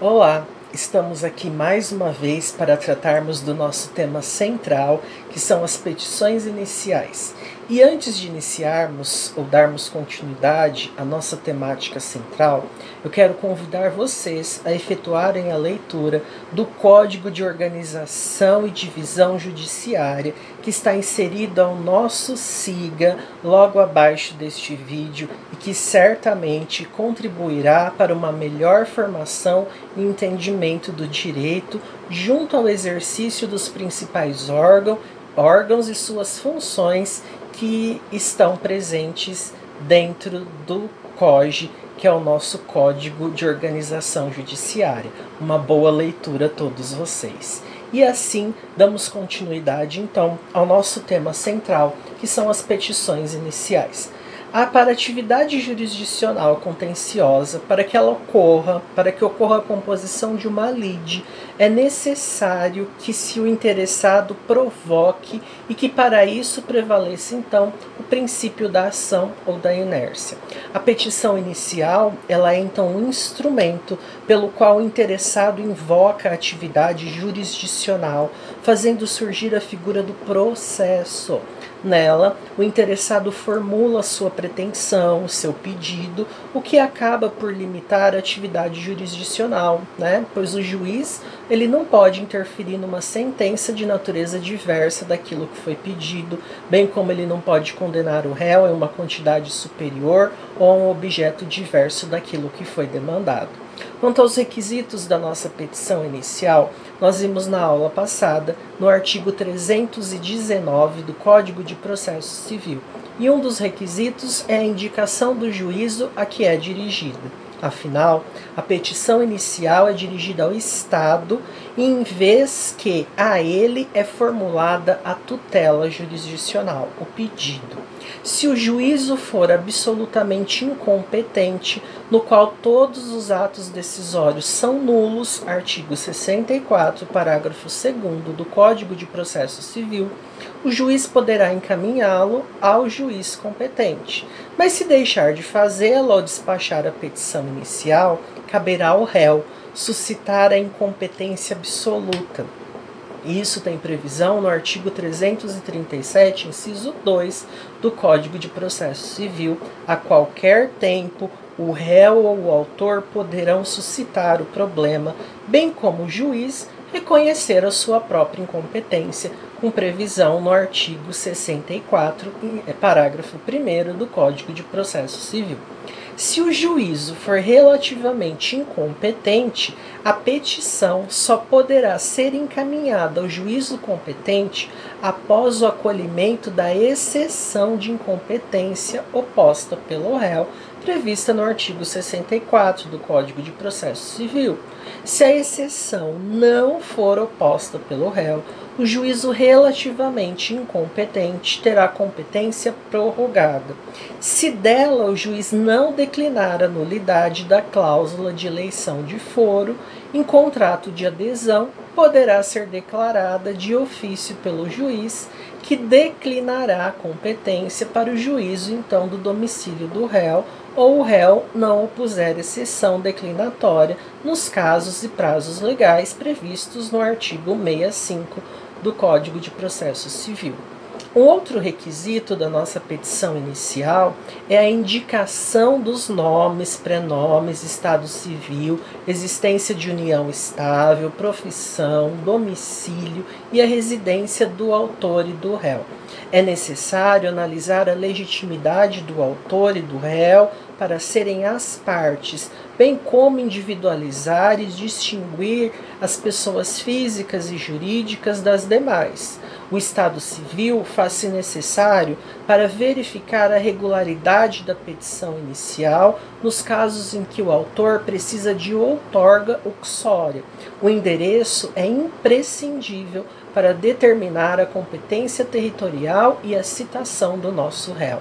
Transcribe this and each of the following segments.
Olá, estamos aqui mais uma vez para tratarmos do nosso tema central, que são as petições iniciais. E antes de iniciarmos ou darmos continuidade à nossa temática central, eu quero convidar vocês a efetuarem a leitura do Código de Organização e Divisão Judiciária, que está inserido ao nosso SIGA logo abaixo deste vídeo e que certamente contribuirá para uma melhor formação e entendimento do direito junto ao exercício dos principais órgãos e suas funções que estão presentes dentro do COJ, que é o nosso Código de Organização Judiciária. Uma boa leitura a todos vocês. E assim, damos continuidade então ao nosso tema central, que são as petições iniciais. Para a atividade jurisdicional contenciosa, para que ocorra a composição de uma lide, é necessário que se o interessado provoque e que para isso prevaleça então o princípio da ação ou da inércia. A petição inicial, ela é então um instrumento pelo qual o interessado invoca a atividade jurisdicional, fazendo surgir a figura do processo. Nela, o interessado formula sua pretensão, seu pedido, o que acaba por limitar a atividade jurisdicional, pois o juiz ele não pode interferir numa sentença de natureza diversa daquilo que foi pedido, bem como ele não pode condenar o réu em uma quantidade superior ou a um objeto diverso daquilo que foi demandado. Quanto aos requisitos da nossa petição inicial, nós vimos na aula passada, no artigo 319 do Código de Processo Civil, e um dos requisitos é a indicação do juízo a que é dirigida. Afinal, a petição inicial é dirigida ao Estado, em vez que a ele é formulada a tutela jurisdicional, o pedido. Se o juízo for absolutamente incompetente, no qual todos os atos decisórios são nulos, artigo 64, parágrafo 2º do Código de Processo Civil, o juiz poderá encaminhá-lo ao juiz competente. Mas se deixar de fazê-lo ao despachar a petição inicial, caberá ao réu suscitar a incompetência absoluta. Isso tem previsão no artigo 337, inciso 2 do Código de Processo Civil. A qualquer tempo, o réu ou o autor poderão suscitar o problema, bem como o juiz reconhecer a sua própria incompetência, com previsão no artigo 64, parágrafo 1º do Código de Processo Civil. Se o juízo for relativamente incompetente, a petição só poderá ser encaminhada ao juízo competente após o acolhimento da exceção de incompetência oposta pelo réu, prevista no artigo 64 do Código de Processo Civil. Se a exceção não for oposta pelo réu, o juízo relativamente incompetente terá competência prorrogada. Se dela o juiz não declinar a nulidade da cláusula de eleição de foro, em contrato de adesão, poderá ser declarada de ofício pelo juiz, que declinará a competência para o juízo então do domicílio do réu, ou o réu não opuser exceção declinatória nos casos e prazos legais previstos no artigo 65 do Código de Processo Civil. Um outro requisito da nossa petição inicial é a indicação dos nomes, prenomes, estado civil, existência de união estável, profissão, domicílio e a residência do autor e do réu. É necessário analisar a legitimidade do autor e do réu para serem as partes, bem como individualizar e distinguir as pessoas físicas e jurídicas das demais. O estado civil faz-se necessário para verificar a regularidade da petição inicial nos casos em que o autor precisa de outorga uxória. O endereço é imprescindível para determinar a competência territorial e a citação do nosso réu.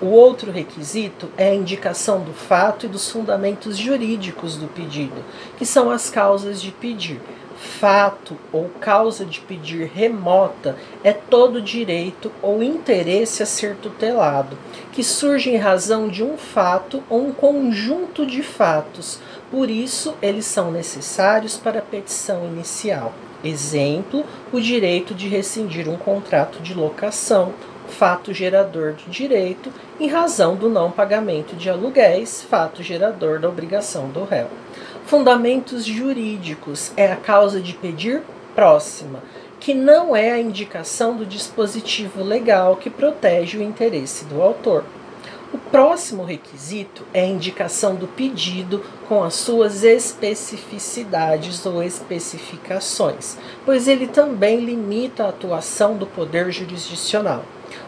O outro requisito é a indicação do fato e dos fundamentos jurídicos do pedido, que são as causas de pedir. Fato ou causa de pedir remota é todo direito ou interesse a ser tutelado, que surge em razão de um fato ou um conjunto de fatos. Por isso, eles são necessários para a petição inicial. Exemplo, o direito de rescindir um contrato de locação, fato gerador de direito, em razão do não pagamento de aluguéis, fato gerador da obrigação do réu. Fundamentos jurídicos é a causa de pedir próxima, que não é a indicação do dispositivo legal que protege o interesse do autor. O próximo requisito é a indicação do pedido com as suas especificidades ou especificações, pois ele também limita a atuação do poder jurisdicional.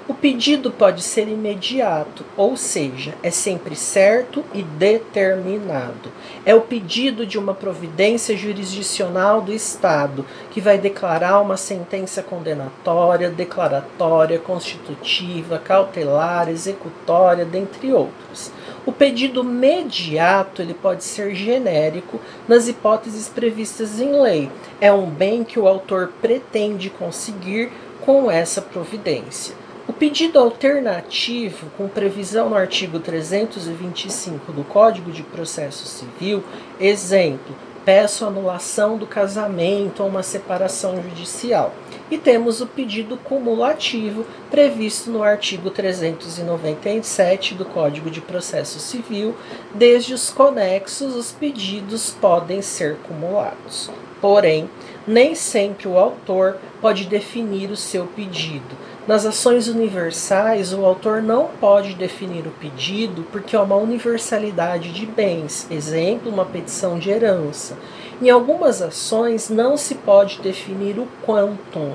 O pedido pode ser imediato, ou seja, é sempre certo e determinado. É o pedido de uma providência jurisdicional do Estado, que vai declarar uma sentença condenatória, declaratória, constitutiva, cautelar, executória, dentre outros. O pedido mediato ele pode ser genérico nas hipóteses previstas em lei. É um bem que o autor pretende conseguir com essa providência. O pedido alternativo, com previsão no artigo 325 do Código de Processo Civil, exemplo, peço anulação do casamento ou uma separação judicial. E temos o pedido cumulativo, previsto no artigo 397 do Código de Processo Civil. Desde os conexos, os pedidos podem ser cumulados. Porém, nem sempre o autor pode definir o seu pedido. Nas ações universais, o autor não pode definir o pedido porque é uma universalidade de bens, exemplo, uma petição de herança. Em algumas ações, não se pode definir o quantum.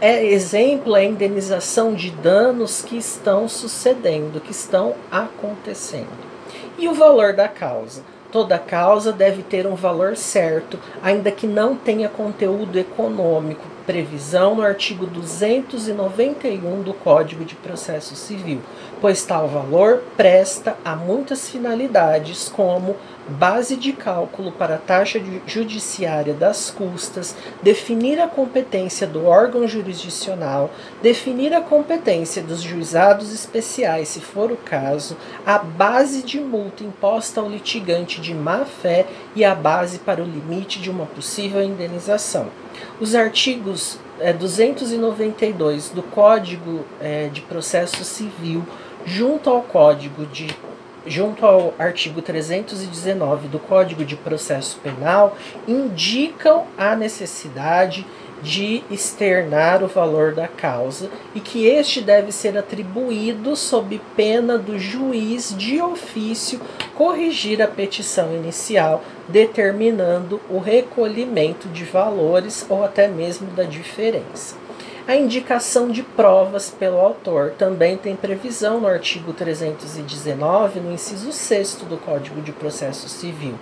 Exemplo, é a indenização de danos que estão sucedendo, que estão acontecendo. E o valor da causa? Toda causa deve ter um valor certo, ainda que não tenha conteúdo econômico, previsão no artigo 291 do Código de Processo Civil, pois tal valor presta a muitas finalidades, como base de cálculo para a taxa judiciária das custas, definir a competência do órgão jurisdicional, definir a competência dos juizados especiais, se for o caso, a base de multa imposta ao litigante de má-fé e a base para o limite de uma possível indenização. Os artigos 292 do Código de Processo Civil, junto ao artigo 319 do Código de Processo Penal, indicam a necessidade de externar o valor da causa e que este deve ser atribuído sob pena do juiz de ofício corrigir a petição inicial, determinando o recolhimento de valores ou até mesmo da diferença. A indicação de provas pelo autor também tem previsão no artigo 319, no inciso 6º do Código de Processo Civil.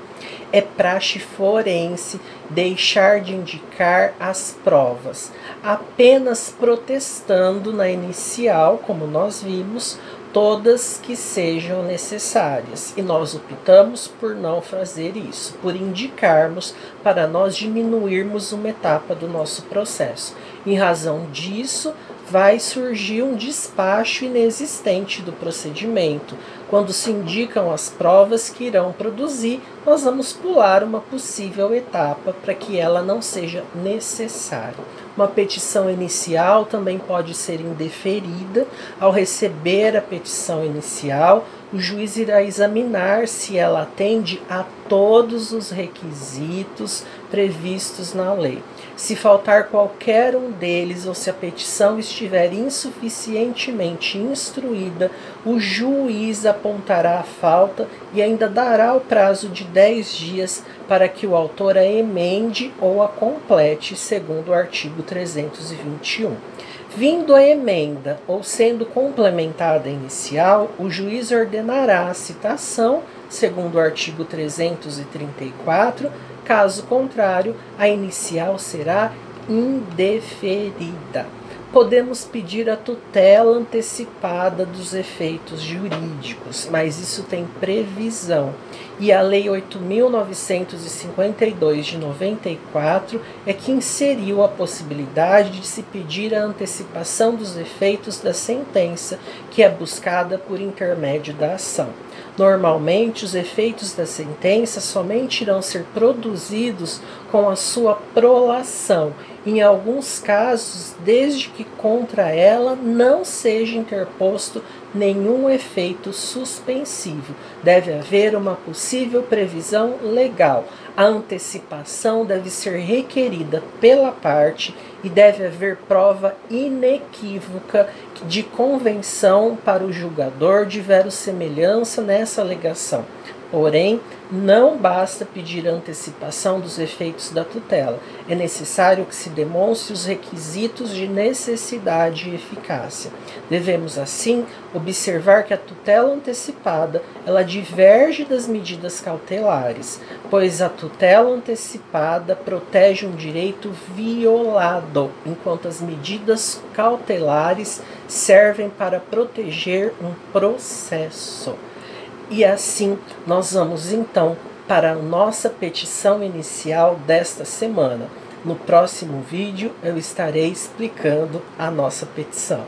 É praxe forense deixar de indicar as provas, apenas protestando na inicial, como nós vimos, todas que sejam necessárias. E nós optamos por não fazer isso, por indicarmos para nós diminuirmos uma etapa do nosso processo. Em razão disso, vai surgir um despacho inexistente do procedimento. Quando se indicam as provas que irão produzir, nós vamos pular uma possível etapa para que ela não seja necessária. Uma petição inicial também pode ser indeferida. Ao receber a petição inicial, o juiz irá examinar se ela atende a todos os requisitos previstos na lei. Se faltar qualquer um deles ou se a petição estiver insuficientemente instruída, o juiz apontará a falta e ainda dará o prazo de 10 dias para que o autor a emende ou a complete, segundo o artigo 321. Vindo a emenda ou sendo complementada a inicial, o juiz ordenará a citação, segundo o artigo 334. Caso contrário, a inicial será indeferida. podemos pedir a tutela antecipada dos efeitos jurídicos, mas isso tem previsão. E a Lei 8.952 de 94 é que inseriu a possibilidade de se pedir a antecipação dos efeitos da sentença, que é buscada por intermédio da ação. Normalmente, os efeitos da sentença somente irão ser produzidos com a sua prolação, em alguns casos, desde que contra ela não seja interposto nenhum efeito suspensivo. Deve haver uma possível previsão legal. A antecipação deve ser requerida pela parte e deve haver prova inequívoca de convenção para o julgador de verossemelhança nessa alegação. Porém, não basta pedir a antecipação dos efeitos da tutela. É necessário que se demonstre os requisitos de necessidade e eficácia. Devemos, assim, observar que a tutela antecipada ela diverge das medidas cautelares, pois a tutela antecipada protege um direito violado, enquanto as medidas cautelares servem para proteger um processo. E assim, nós vamos então para a nossa petição inicial desta semana. No próximo vídeo eu estarei explicando a nossa petição.